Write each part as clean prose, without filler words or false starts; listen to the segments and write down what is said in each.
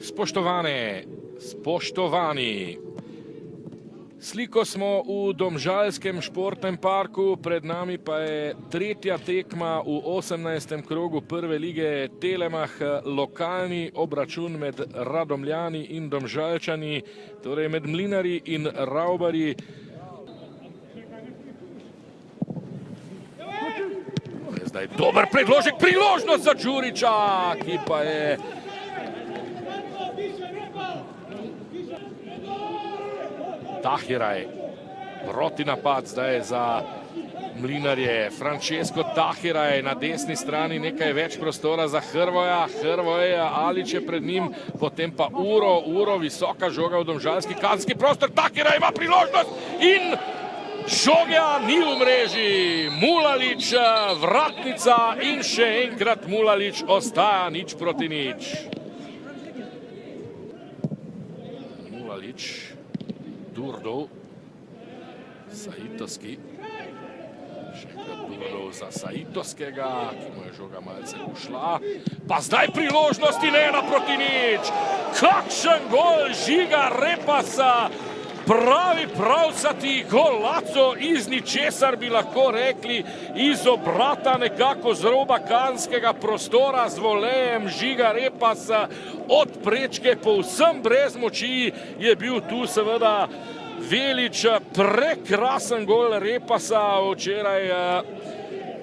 Spoštovani, sliko smo v Domžalskem športnem parku, pred nami pa je tretja tekma v 18. krogu prve lige Telemach, lokalni obračun med Radomljani in Domžalčani, torej med Mlinarji in Ravbarji. Zdaj dober predložek, priložnost za Đurića, ki pa je Tahiraj, proti napad zdaj za Mlinarje. Francesco Tahiraj na desni strani, nekaj več prostora za Hrvoja. Hrvoje Alić je pred njim, potem pa Uro, visoka žoga v domžalski kazenski prostor. Tahiraj ima priložnost in žoga ni v mreži. Mulalić, vratnica in še enkrat Mulalić, ostaja 0-0. Mulalić. Durdov, Saitovski, še enkrat Durdov za Saitovskega, ki mu je žoga malce ušla. Pa zdaj priložnosti 1-0. Kakšen gol Žiga Repasa, pravi pravcati golaco iz ničesar bi lahko rekli, iz obrata nekako z roba kazenskega prostora z volejem Žiga Repasa od prečke, povsem brez moči je bil tu seveda Velič. Prekrasen gol Repasa včeraj,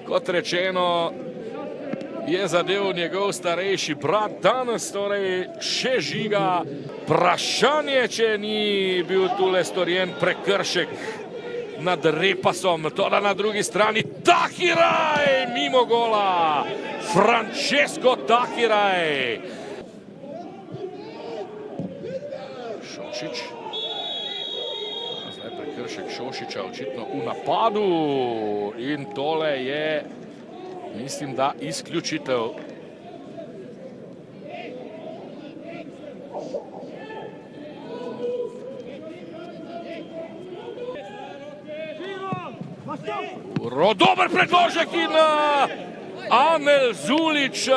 kot rečeno, je zadev njegov starejši brat, danes torej še Žiga. Vprašanje, če ni bil tule storjen prekršek nad Repasom, toda na drugi strani Tahiraj mimo gola. Francesco Tahiraj. Šošić. Zdaj prekršek Šošića očitno v napadu in tole je, mislim, da izključitev. Dober predložek in Anel Zulić,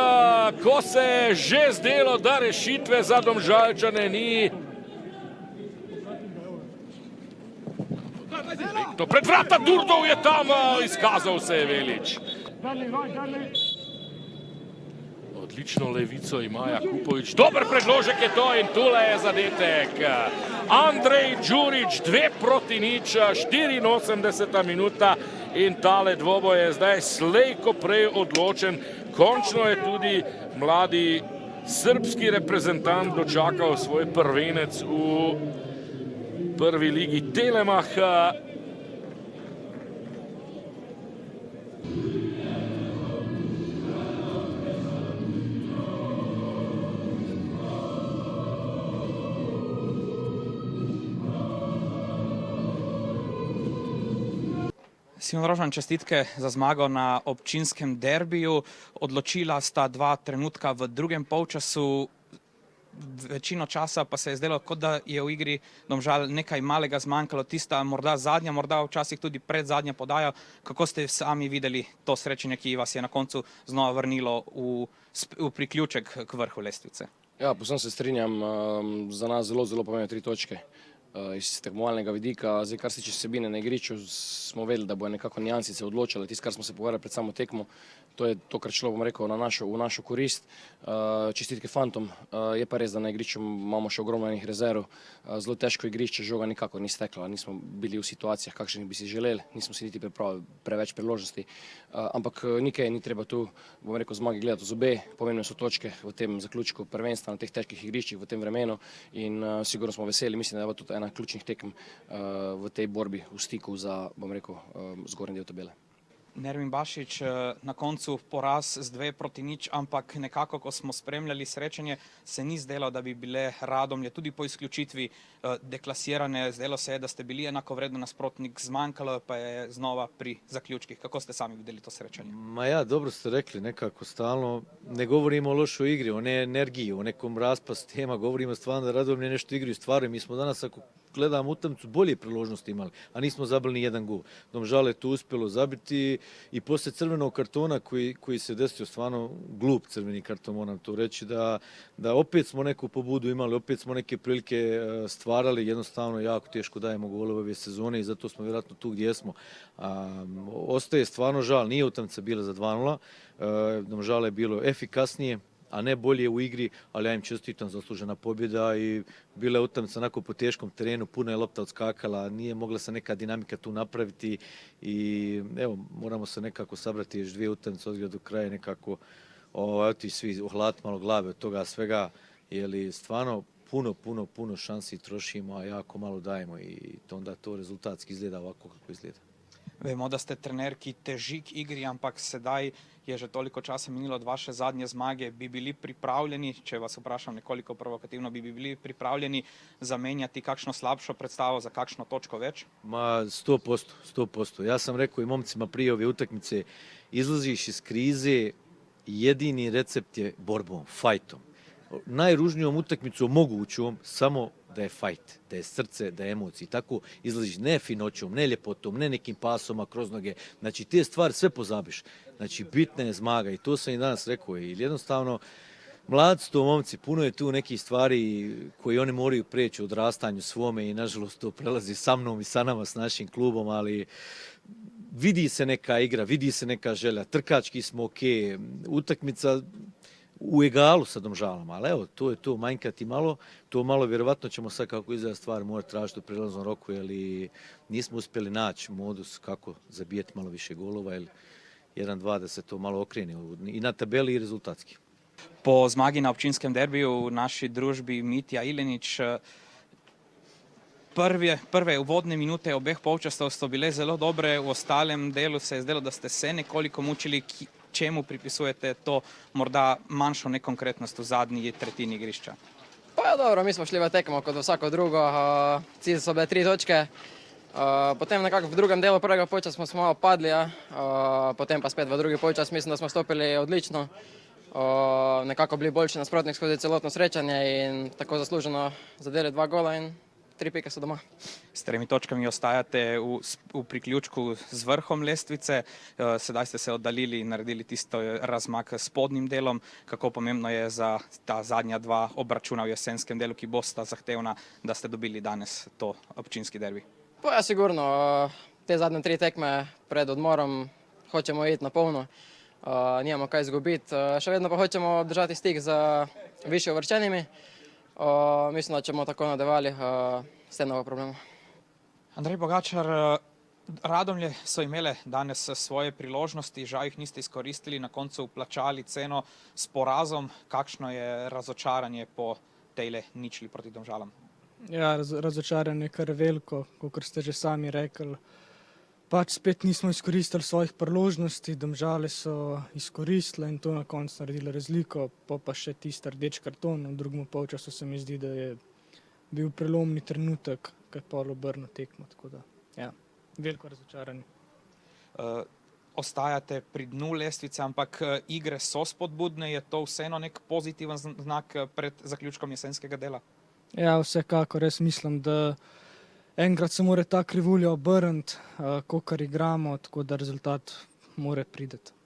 ko se je že zdelo, da rešitve za Domžalčane ni. Pred vrata Durdov je tam, izkazal se je Velič. Odlično levico ima Jakupović, dober predložek je to in tule je zadetek. Andrej Đurić, 2-0, 84. minuta in tale dvoboj je zdaj slejko prej odločen. Končno je tudi mladi srbski reprezentant dočakal svoj prvenec v prvi ligi Telemach. Simon Rožman, čestitke za zmago na občinskem derbiju. Odločila sta dva trenutka v drugem polčasu. Večino časa pa se je zdelo, kot da je v igri Domžal nekaj malega zmanjkalo. Tista morda zadnja, morda včasih tudi predzadnja podaja. Kako ste sami videli to srečanje, ki vas je na koncu znova vrnilo v priključek k vrhu lestvice? Ja, povsem se strinjam. Za nas zelo pomembne 3 točke. Iz tekmovalnega vidika. Zdaj, kar se tiče vsebine na igrišču, smo vedeli, da bo nekako nijansice odločale. Tisto, kar smo se pogovarjali pred samo tekmo, to je to, kar šlo, bom rekel, v našo korist. Čestitke fantom. Je pa res, da na igrišču imamo še ogromno enih rezerv. Zelo težko igrišče, žoga nikako ni stekla. Nismo bili v situacijah, kakšnih bi si želeli. Nismo si niti pripravili preveč priložnosti. Ampak nikaj ni treba tu, bom rekel, zmagi gledati v zobe. Pomembne so točke v tem zaključku prvenstva na teh težkih igriščih v tem vremenu in sigurno smo veseli. Mislim, da je tudi ena ključnih tekem v tej borbi v stiku za, bom rekel, zgornji del tabele. Nermin Bašić, na koncu poraz z 2-0, ampak nekako, ko smo spremljali srečanje, se ni zdelo, da bi bile Radomlje tudi po izključitvi deklasirane. Zdelo se je, da ste bili enakovredno nasprotnik, zmanjkalo pa je znova pri zaključkih. Kako ste sami videli to srečanje? Ma ja, dobro ste rekli, nekako stalno ne govorimo o lošoj igri, o energiji, o nekom raspastu tema, govorimo stvarno da Radomlje nešto igraju stvari. Mi smo danas, ako gledamo utakmicu, bolje priložnosti imali, a nismo zabili ni jedan gol. Domžal je tu uspjelo zabiti i poslije crvenog kartona koji se desio, stvarno glup crveni karton, moram to reći, da opet smo neku pobudu imali, opet smo neke prilike stvarali, jednostavno jako teško dajemo golove ove sezone i zato smo vjerojatno tu gdje smo. Ostaje stvarno žal, nije utakmica bila za 2:0, Domžale je bilo efikasnije, a ne bolje u igri, ali ja im čestitam, zaslužena pobjeda i bila je utakmica onako po teškom terenu, puno je lopta odskakala, nije mogla se neka dinamika tu napraviti i evo, moramo se nekako sabrati još 2 utakmice od do kraja, nekako otići svi ohladiti malo glave od toga svega, jer stvarno puno šansi trošimo, a jako malo dajemo i onda to rezultatski izgleda ovako kako izgleda. Vemo, da ste trener, ki teži k igri, ampak sedaj je že toliko časa minilo od vaše zadnje zmage. Bi bili pripravljeni, če vas vprašam nekoliko provokativno, bi bili pripravljeni zamenjati kakšno slabšo predstavo za kakšno točko več? Ma 100%. Ja sam rekao i momcima prije ove utakmice, izlaziš iz krize, jedini recept je borbom, fajtom. Najružnijom utakmicom mogućom, samo da je fajt, da je srce, da je emocije. Tako izlaziš ne finoćom, ne ljepotom, ne nekim pasoma kroz noge. Znači, te stvari sve pozabiš. Znači, bitna je zmaga i to sam i danas rekao. Ili jednostavno, mladi su to momci, puno je tu nekih stvari koje oni moraju preći u odrastanju svome i nažalost to prelazi sa mnom i sa nama, s našim klubom, ali vidi se neka igra, vidi se neka želja, trkački smo ok, utakmica u egalu sa Domžalama, ali evo, to je to, manjkati malo, to malo vjerovatno ćemo sad kako izgleda stvar morati tražiti u prilaznom roku, jer nismo uspjeli naći modus kako zabijeti malo više golova, jer 1-2 da se to malo okrene i na tabeli i rezultatski. Po zmagi na občinskem derbiju v naši družbi Mitja Ilenič, prve uvodne minute obeh polčasov so bile zelo dobre, v ostalem delu se je zdelo, da ste se nekoliko mučili. Čemu pripisujete to morda manjšo nekonkretnost v zadnji tretjini igrišča? Pa ja, dobro, mi smo šli v tekmo kot vsako drugo, cilj so bile 3 točke, potem nekako v drugem delu prvega polčasa smo malo padli, potem pa spet v drugi polčas mislim, da smo stopili odlično, nekako bili boljši nasprotnik skozi celotno srečanje in tako zasluženo zadeli 2 gola in 3 pike so doma. S 3 točkami ostajate v priključku z vrhom lestvice, sedaj ste se oddaljili in naredili tisto razmak s spodnjim delom. Kako pomembno je za ta zadnja 2 obračuna v jesenskem delu, ki bosta zahtevna, da ste dobili danes to občinski derbi? Pa ja, sigurno, te zadnje 3 tekme pred odmorom hočemo iti na polno, nimamo kaj izgubiti, še vedno pa hočemo držati stik z višje uvrščenimi. Mislim, da ćemo tako nadaljevali s tem novo problemom. Andrej Pogačar, Radomlje so imele danes svoje priložnosti, žal jih niste izkoristili, na koncu plačali ceno s porazom. Kakšno je razočaranje po tejle ničli proti Domžalam? Ja, razočaranje kar veliko, kot ste že sami rekli. Pač spet nismo izkoristili svojih priložnosti, Domžale so izkoristile in to na koncu naredilo razliko, pa še tisti rdeč karton. V drugem polčasu se mi zdi, da je bil prelomni trenutek, kad pol obrnil tekmo, tako da, ja, veliko razočaranje. Ostajate pri dnu lestvice, ampak igre so spodbudne, je to vseeno nek pozitiven znak pred zaključkom jesenskega dela? Ja, vsekakor, jaz mislim, da enkrat se mora ta krivulja obrniti, kakor igramo, tako da rezultat mora priti.